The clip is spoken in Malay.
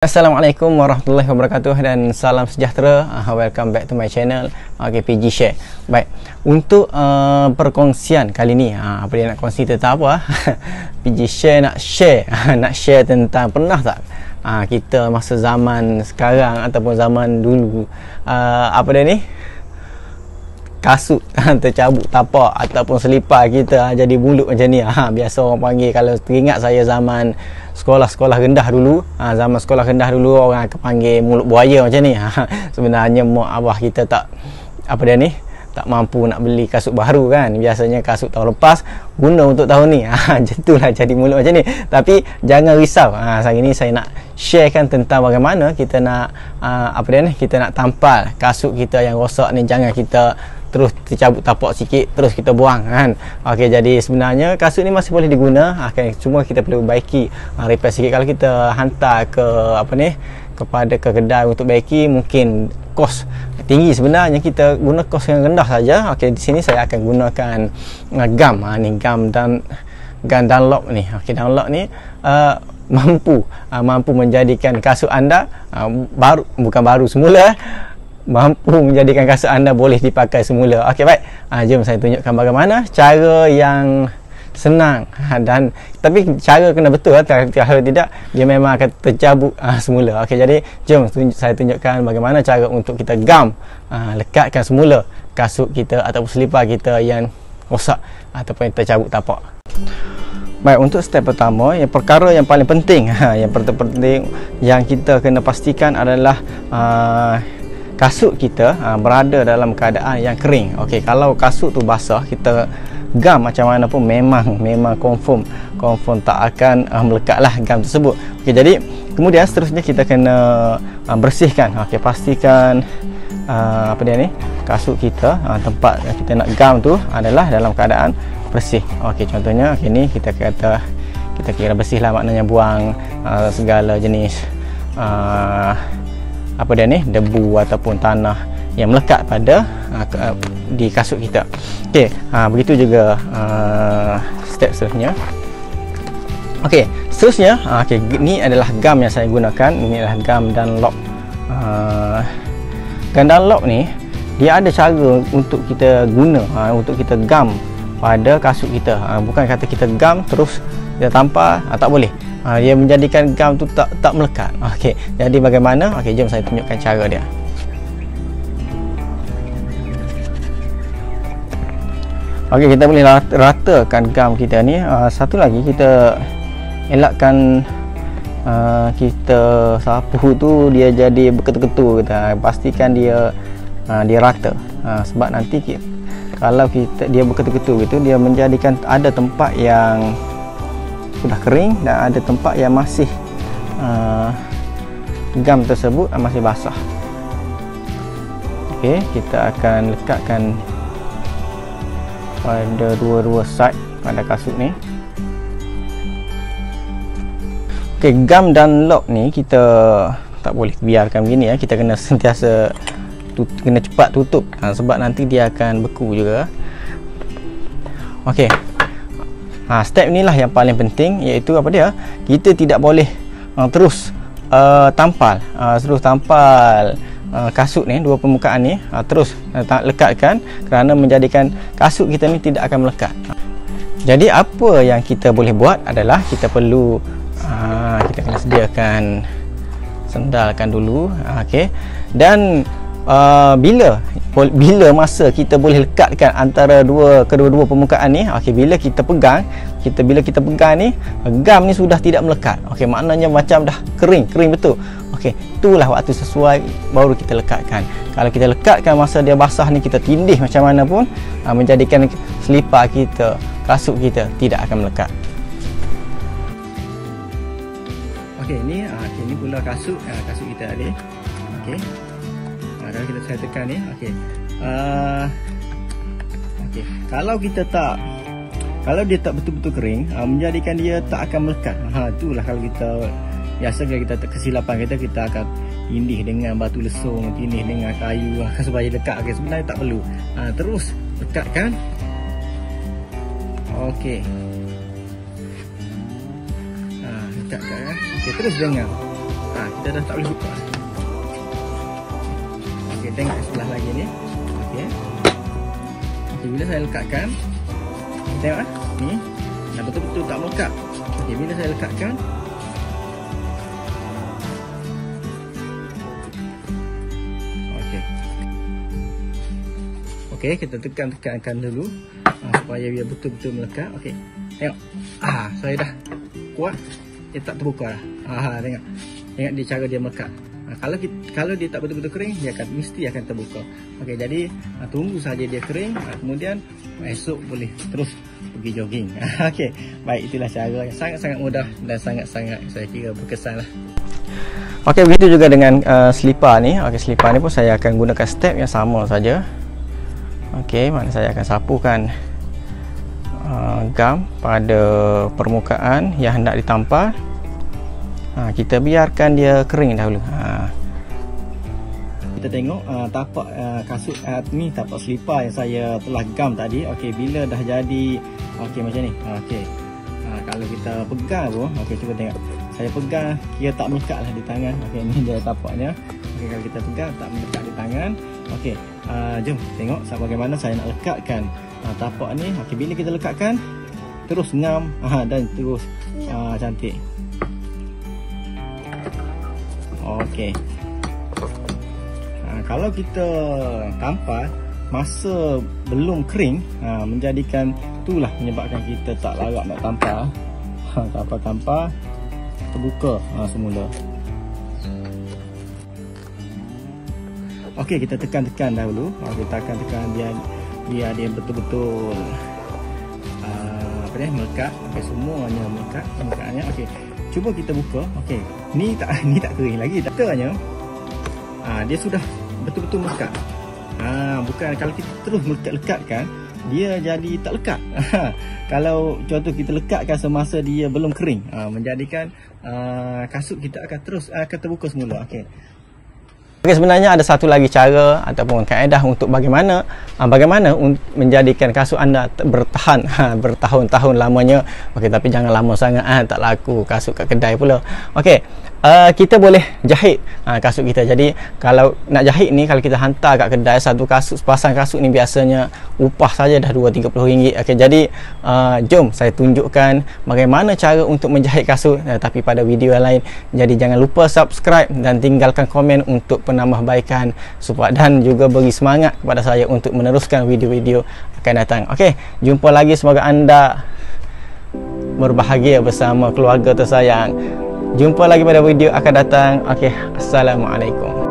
Assalamualaikum warahmatullahi wabarakatuh dan salam sejahtera. Welcome back to my channel, PG Share. Baik, untuk perkongsian kali ni, apa dia nak kongsi tentang apa? PG Share nak share tentang, pernah tak kita masa zaman sekarang ataupun zaman dulu, apa dia ni, kasut tercabut tapak ataupun selipar kita jadi mulut macam ni. Biasa orang panggil, kalau teringat saya zaman sekolah rendah dulu, zaman sekolah rendah dulu orang akan panggil mulut buaya macam ni. Sebenarnya mak abah kita tak, apa dia ni, tak mampu nak beli kasut baru kan. Biasanya kasut tahun lepas guna untuk tahun ni. Itulah jadi mulut macam ni. Tapi jangan risau. Hari ni saya nak sharekan tentang bagaimana kita nak, apa dia ni, kita nak tampal kasut kita yang rosak ni. Jangan kita terus tercabut tapak sikit terus kita buang kan. Okey, jadi sebenarnya kasut ni masih boleh diguna. Cuma kita perlu baiki, repair sikit. Kalau kita hantar ke apa ni, kepada kedai untuk baiki, mungkin kos tinggi. Sebenarnya kita guna kos yang rendah saja. Okey, di sini saya akan gunakan gam. Ni gam dan gam Dunlop ni. Okey, Dunlop ni mampu menjadikan kasut anda bukan baru semula, mampu menjadikan kasut anda boleh dipakai semula. Okey, baik. Jom saya tunjukkan bagaimana cara yang senang, dan tapi cara kena betul. Kalau tidak, dia memang akan tercabut semula. Okey, jadi jom saya tunjukkan bagaimana cara untuk kita gam, lekatkan semula kasut kita ataupun selipar kita yang rosak ataupun yang tercabut tapak. Baik, untuk step pertama, perkara yang paling penting, yang penting yang kita kena pastikan adalah kasut kita berada dalam keadaan yang kering. Okey, kalau kasut tu basah, kita gam macam mana pun memang confirm tak akan melekatlah gam tersebut. Okey, jadi kemudian seterusnya kita kena bersihkan. Okey, pastikan apa dia ni, kasut kita, tempat kita nak gam tu adalah dalam keadaan bersih. Okey, contohnya ni kita kira bersih lah, maknanya buang segala jenis apa dia ni, debu ataupun tanah yang melekat pada di kasut kita. Okey, begitu juga step seterusnya. Okey, seterusnya okey, ni adalah gam yang saya gunakan. Ini adalah gam Dunlop. Gam Dunlop ni dia ada cara untuk kita guna, untuk kita gam pada kasut kita. Bukan kata kita gam terus kita tampal, tak boleh. Dia menjadikan gam tu tak melekat. Okey, jadi bagaimana? Okey, jom saya tunjukkan cara dia. Okey, kita boleh ratakan gam kita ni. Satu lagi, kita elakkan kita sapu tu dia jadi berketul-ketul. Kita pastikan dia rata. Sebab nanti kalau dia berketul-ketul gitu, dia menjadikan ada tempat yang sudah kering dan ada tempat yang masih gam tersebut masih basah. Okey, kita akan lekatkan pada dua side pada kasut ni. Okey, gam Dunlop ni kita tak boleh biarkan begini ya. Kita kena sentiasa kena cepat tutup, sebab nanti dia akan beku juga. Okey, step inilah yang paling penting, iaitu apa dia, kita tidak boleh terus tampal kasut ni, dua permukaan ni terus lekatkan, kerana menjadikan kasut kita ni tidak akan melekat. Jadi apa yang kita boleh buat adalah kita perlu kita kena sediakan sendalkan dulu. Okey, dan bila masa kita boleh lekatkan antara kedua-dua permukaan ni. Okey, bila kita pegang ni, gam ni sudah tidak melekat. Okey, maknanya macam dah kering betul. Okey, itulah waktu sesuai baru kita lekatkan. Kalau kita lekatkan masa dia basah ni, kita tindih macam mana pun, menjadikan selipar kita, kasut kita tidak akan melekat. Okey, ni pula kasut kita tadi. Okey, kalau kita saya tekan ni, okey. Okey, kalau dia tak betul-betul kering, menjadikan dia tak akan melekat. Itulah kalau kita biasa kita kesilapan kita akan tindih dengan batu lesung, tindih dengan kayu supaya lekat. Okey, sebenarnya tak perlu. Terus lekatkan. Okey. Lekatkan. Okey, terus jangan kita dah tak boleh buka. Okey, tengok sebelah lagi ni. Okey. Okey, bila saya lekatkan, tengok ni, dah betul-betul tak melekat. Okey, bila saya lekatkan, okey, kita tekan-tekankan dulu supaya dia betul-betul melekat. Okey, tengok. Saya dah kuat, dia tak terbuka dah. Tengok. Tengok dia cara dia melekat. Kalau dia tak betul-betul kering, dia mesti akan terbuka. Okey, jadi tunggu saja dia kering, kemudian esok boleh terus pergi jogging. Okey, baik, itulah cara yang sangat-sangat mudah dan sangat-sangat saya kira berkesan lah. Okey, begitu juga dengan slipper ni. Okey, slipper ni pun saya akan gunakan step yang sama saja. Okey, mana saya akan sapukan gam pada permukaan yang hendak ditampal. Kita biarkan dia kering dahulu. Kita tengok tapak kasut ni, tapak slipper yang saya telah gam tadi. Okey, bila dah jadi okey macam ni. Okey. Kalau kita pegang pun, okey, cuba tengok. Saya pegang, kira tak melekat lah di tangan. Okey, ni dia tapaknya. Okey, kalau kita pegang tak melekat di tangan. Okey, jom tengok bagaimana saya nak lekatkan tapak ni. Okey, bila kita lekatkan, terus ngam dan terus cantik. Okey. Kalau kita tampal masa belum kering, menjadikan itulah menyebabkan kita tak larat nak tampal. Tampal-tampal terbuka semula. Okey, kita tekan-tekan dahulu. Kita tekan biar dia betul-betul melekat. Okey, semuanya melekat permukaannya. Okey, cuba kita buka. Okey, ni tak kering lagi. Katanya dia sudah betul-betul melekat. Bukan kalau kita terus lekatkan, dia jadi tak lekat. Kalau contoh kita lekatkan semasa dia belum kering, menjadikan kasut kita akan terus terbuka semula. Okey. Okey, sebenarnya ada satu lagi cara ataupun kaedah untuk bagaimana menjadikan kasut anda bertahan bertahun-tahun lamanya. Okey, tapi jangan lama sangat, tak laku kasut kat kedai pula. Okey, kita boleh jahit kasut kita. Jadi kalau nak jahit ni, kalau kita hantar kat kedai satu kasut, sepasang kasut ni biasanya upah saja dah RM20-30. Okey, jadi jom saya tunjukkan bagaimana cara untuk menjahit kasut, tapi pada video yang lain. Jadi jangan lupa subscribe dan tinggalkan komen untuk penambahbaikan dan juga beri semangat kepada saya untuk meneruskan video-video akan datang. Okey, jumpa lagi, semoga anda berbahagia bersama keluarga tersayang. Jumpa lagi pada video akan datang. Okey, assalamualaikum.